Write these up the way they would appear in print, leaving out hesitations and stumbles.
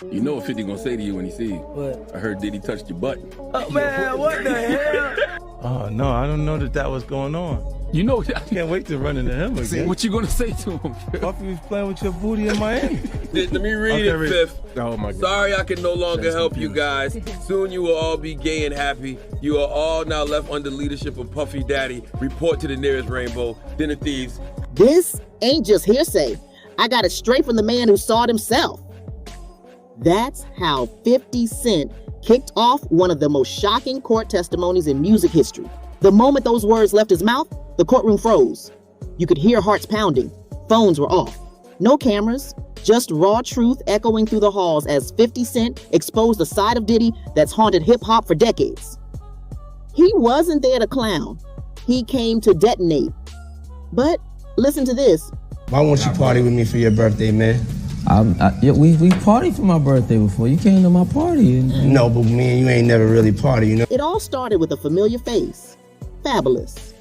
You know what 50 gonna say to you when he see you. What? I heard Diddy touched your butt. Oh, man, what the hell? Oh, no, I don't know that was going on. You know, I can't wait to run into him again. what you gonna say to him? Puffy was playing with your booty in Miami. Let me read it, Fifth. Oh my God. Sorry I can no longer help you guys. Soon you will all be gay and happy. You are all now left under leadership of Puffy Daddy. Report to the nearest rainbow. Dinner thieves. This ain't just hearsay. I got it straight from the man who saw it himself. That's how 50 Cent kicked off one of the most shocking court testimonies in music history. The moment those words left his mouth, the courtroom froze. You could hear hearts pounding. Phones were off. No cameras, just raw truth echoing through the halls as 50 Cent exposed a side of Diddy that's haunted hip-hop for decades. He wasn't there to clown. He came to detonate. But listen to this. Why won't you party with me for your birthday, man? Yeah, we partied for my birthday before. You came to my party. No, but me and you ain't never really party, you know? It all started with a familiar face. Fabulous.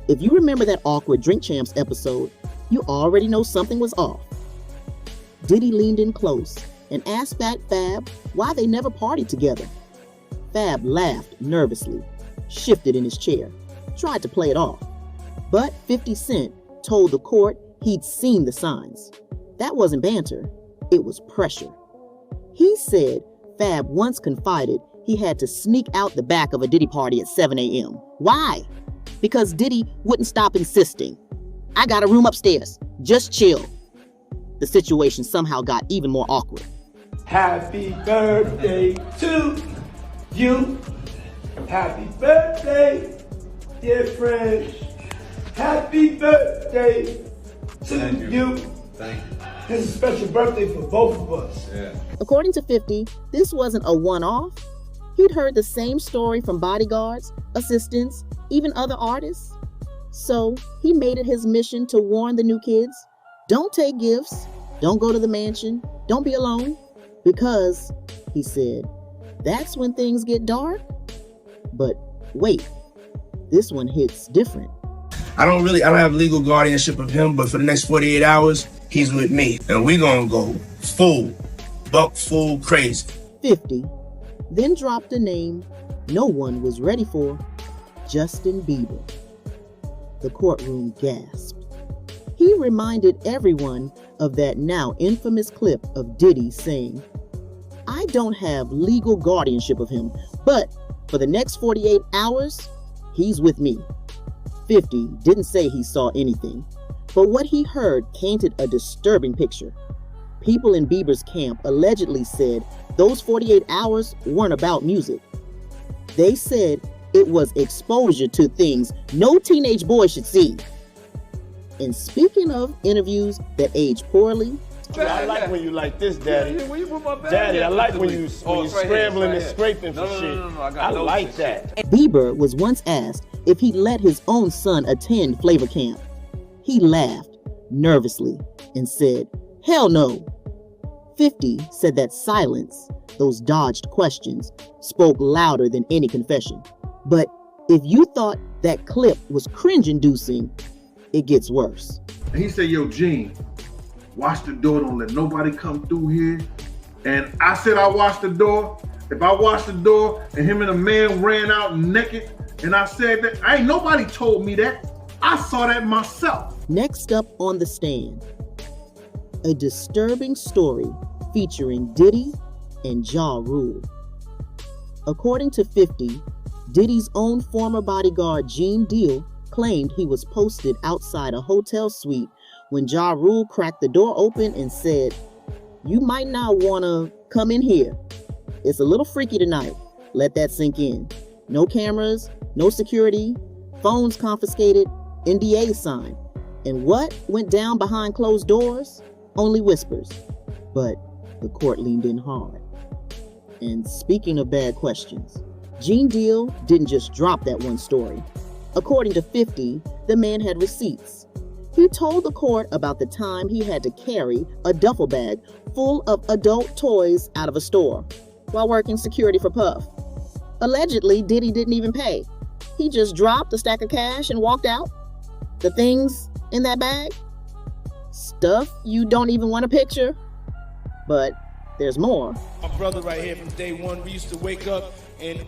If you remember that awkward Drink Champs episode, you already know something was off. Diddy leaned in close and asked back Fab why they never partied together. Fab laughed nervously, shifted in his chair, tried to play it off. But 50 Cent told the court he'd seen the signs. That wasn't banter, it was pressure. He said Fab once confided he had to sneak out the back of a Diddy party at 7 a.m. Why? Because Diddy wouldn't stop insisting. I got a room upstairs, just chill. The situation somehow got even more awkward. Happy birthday to you. Happy birthday, dear friends. Happy birthday to you. Thank you. This is a special birthday for both of us. Yeah. According to 50, this wasn't a one-off. He'd heard the same story from bodyguards, assistants, even other artists. So he made it his mission to warn the new kids, don't take gifts, don't go to the mansion, don't be alone, because, he said, that's when things get dark. But wait, this one hits different. I don't have legal guardianship of him, but for the next 48 hours, he's with me. And we gonna go buck full crazy. 50 then dropped a name no one was ready for, Justin Bieber. The courtroom gasped. He reminded everyone of that now infamous clip of Diddy saying, I don't have legal guardianship of him, but for the next 48 hours, he's with me. 50 didn't say he saw anything, but what he heard painted a disturbing picture. People in Bieber's camp allegedly said those 48 hours weren't about music. They said it was exposure to things no teenage boy should see. And speaking of interviews that age poorly, I like when you like this, Daddy. Daddy, I like when you scrambling and scraping for shit. I like that. Bieber was once asked if he'd let his own son attend Flavor Camp. He laughed nervously and said, hell no. 50 said that silence, those dodged questions, spoke louder than any confession. But if you thought that clip was cringe-inducing, it gets worse. He said, yo, Gene, watch the door, don't let nobody come through here. And I said I watched the door. If I watched the door and him and a man ran out naked, and I said that, ain't nobody told me that. I saw that myself. Next up on the stand, a disturbing story featuring Diddy and Ja Rule. According to 50, Diddy's own former bodyguard Gene Deal claimed he was posted outside a hotel suite when Ja Rule cracked the door open and said, you might not want to come in here. It's a little freaky tonight. Let that sink in. No cameras, no security, phones confiscated, NDAs signed. And what went down behind closed doors? Only whispers. But the court leaned in hard. And speaking of bad questions, Gene Deal didn't just drop that one story. According to 50, the man had receipts. He told the court about the time he had to carry a duffel bag full of adult toys out of a store while working security for Puff. Allegedly, Diddy didn't even pay. He just dropped a stack of cash and walked out. The things in that bag? Stuff you don't even want to picture. But There's more. My brother right here from day one, we used to wake up and,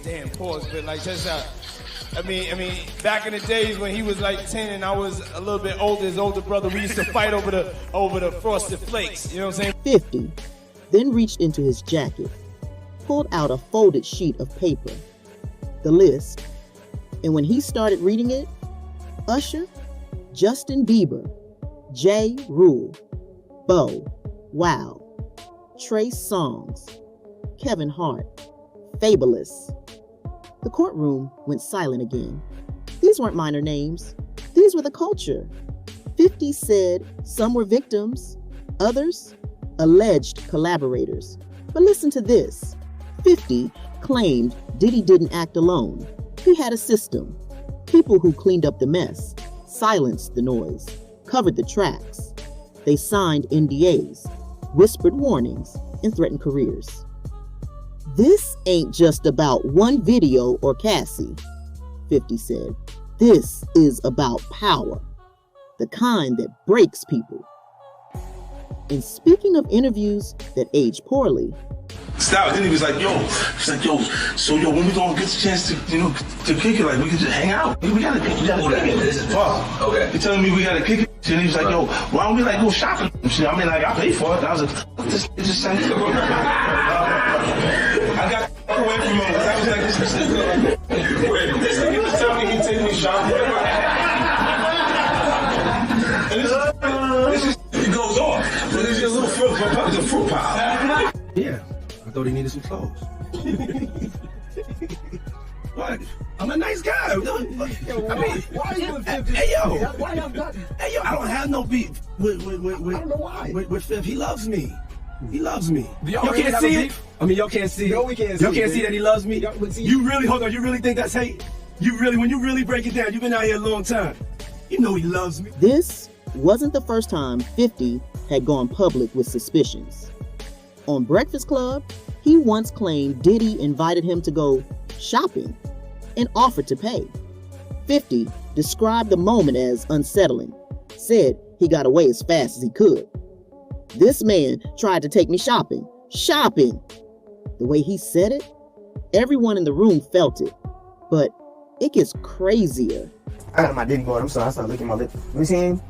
damn, pause, but like just back in the days when he was like 10 and I was a little bit older, his older brother, we used to fight over the Frosted Flakes, you know what I'm saying? 50 then reached into his jacket, pulled out a folded sheet of paper, the list, and when he started reading it, Usher, Justin Bieber, J. Rule, Bo, Wow, Trey Songz, Kevin Hart, Fabulous. The courtroom went silent again. These weren't minor names. These were the culture. 50 said some were victims, others alleged collaborators. But listen to this. 50 claimed Diddy didn't act alone. He had a system. People who cleaned up the mess, silenced the noise, covered the tracks. They signed NDAs, whispered warnings, and threatened careers. This ain't just about one video or Cassie, 50 said. This is about power, the kind that breaks people. And speaking of interviews that age poorly, Stop. Then he was like, so when we gonna get the chance to, to kick it, like we can just hang out. We gotta kick it. This is fun. Okay. He telling me we gotta kick it. And he was like, why don't we like go shopping and shit? I pay for it. And I was like, what this just saying? I got away from him. I was like, this nigga was telling me he take me shopping. And it goes on. But it's just a fruit pile. Yeah. I thought he needed some clothes. What? I'm a nice guy. Why are you with 50? Hey, yo. Why y'all got it? Hey, yo, I don't have no beef with I don't know why. With Fifth. He loves me. He loves me. Y'all can't really see have a it? beef? Y'all can't see it. No, we can't Y'all see can't it, see that he loves me? Hold on, you really think that's hate? When you really break it down, you've been out here a long time. You know he loves me. this wasn't the first time 50 had gone public with suspicions. On Breakfast Club, he once claimed Diddy invited him to go shopping and offered to pay. 50 described the moment as unsettling, said he got away as fast as he could. This man tried to take me shopping. Shopping! The way he said it, everyone in the room felt it. But it gets crazier. I got my Diddy board. I'm sorry, I started licking my lip. You see him?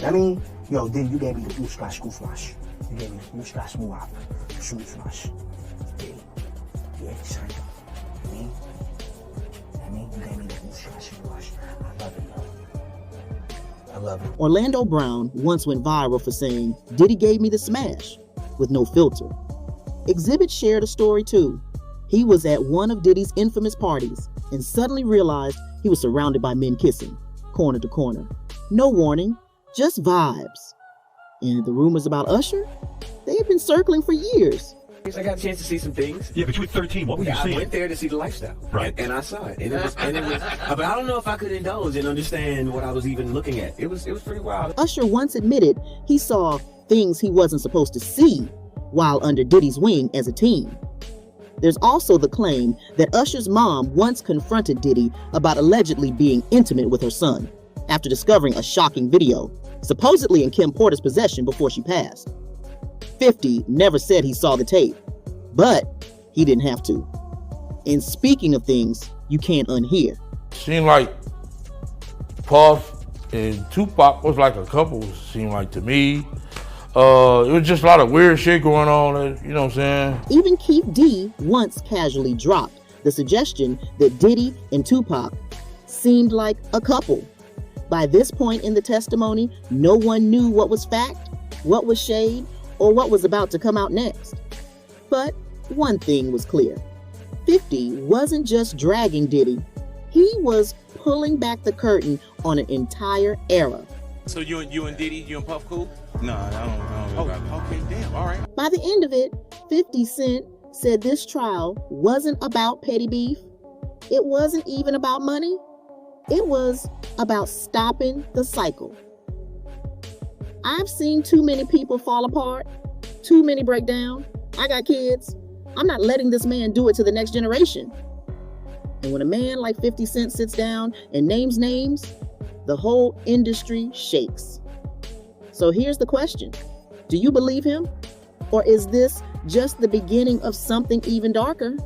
Yo, Diddy, you gave me the ooh splash, goof smash. You gave me the ooh splash, move out. Shoot smash. Diddy. Yeah, son. You gave me the ooh splash, smash. I love it, yo. I love it. Orlando Brown once went viral for saying, Diddy gave me the smash, with no filter. Exhibit shared a story too. He was at one of Diddy's infamous parties and suddenly realized he was surrounded by men kissing, corner to corner. No warning, just vibes. And the rumors about Usher? They had been circling for years. I got a chance to see some things. Yeah, but you were 13. What were you seeing? I went there to see the lifestyle. Right. And I saw it. And it was, but I don't know if I could indulge and understand what I was even looking at. It was pretty wild. Usher once admitted he saw things he wasn't supposed to see while under Diddy's wing as a teen. There's also the claim that Usher's mom once confronted Diddy about allegedly being intimate with her son after discovering a shocking video, supposedly in Kim Porter's possession before she passed. 50 never said he saw the tape, but he didn't have to. And speaking of things you can't unhear. Seemed like Puff and Tupac was like a couple, seemed like to me. It was just a lot of weird shit going on, you know what I'm saying? Even Keith D once casually dropped the suggestion that Diddy and Tupac seemed like a couple. By this point in the testimony, no one knew what was fact, what was shade, or what was about to come out next. But one thing was clear. 50 wasn't just dragging Diddy. He was pulling back the curtain on an entire era. So you and Diddy, you and Puff cool? No, I don't okay, damn, all right. By the end of it, 50 Cent said this trial wasn't about petty beef. It wasn't even about money. It was about stopping the cycle. I've seen too many people fall apart, too many break down. I got kids. I'm not letting this man do it to the next generation. And when a man like 50 Cent sits down and names names, the whole industry shakes. So here's the question. Do you believe him? Or is this just the beginning of something even darker.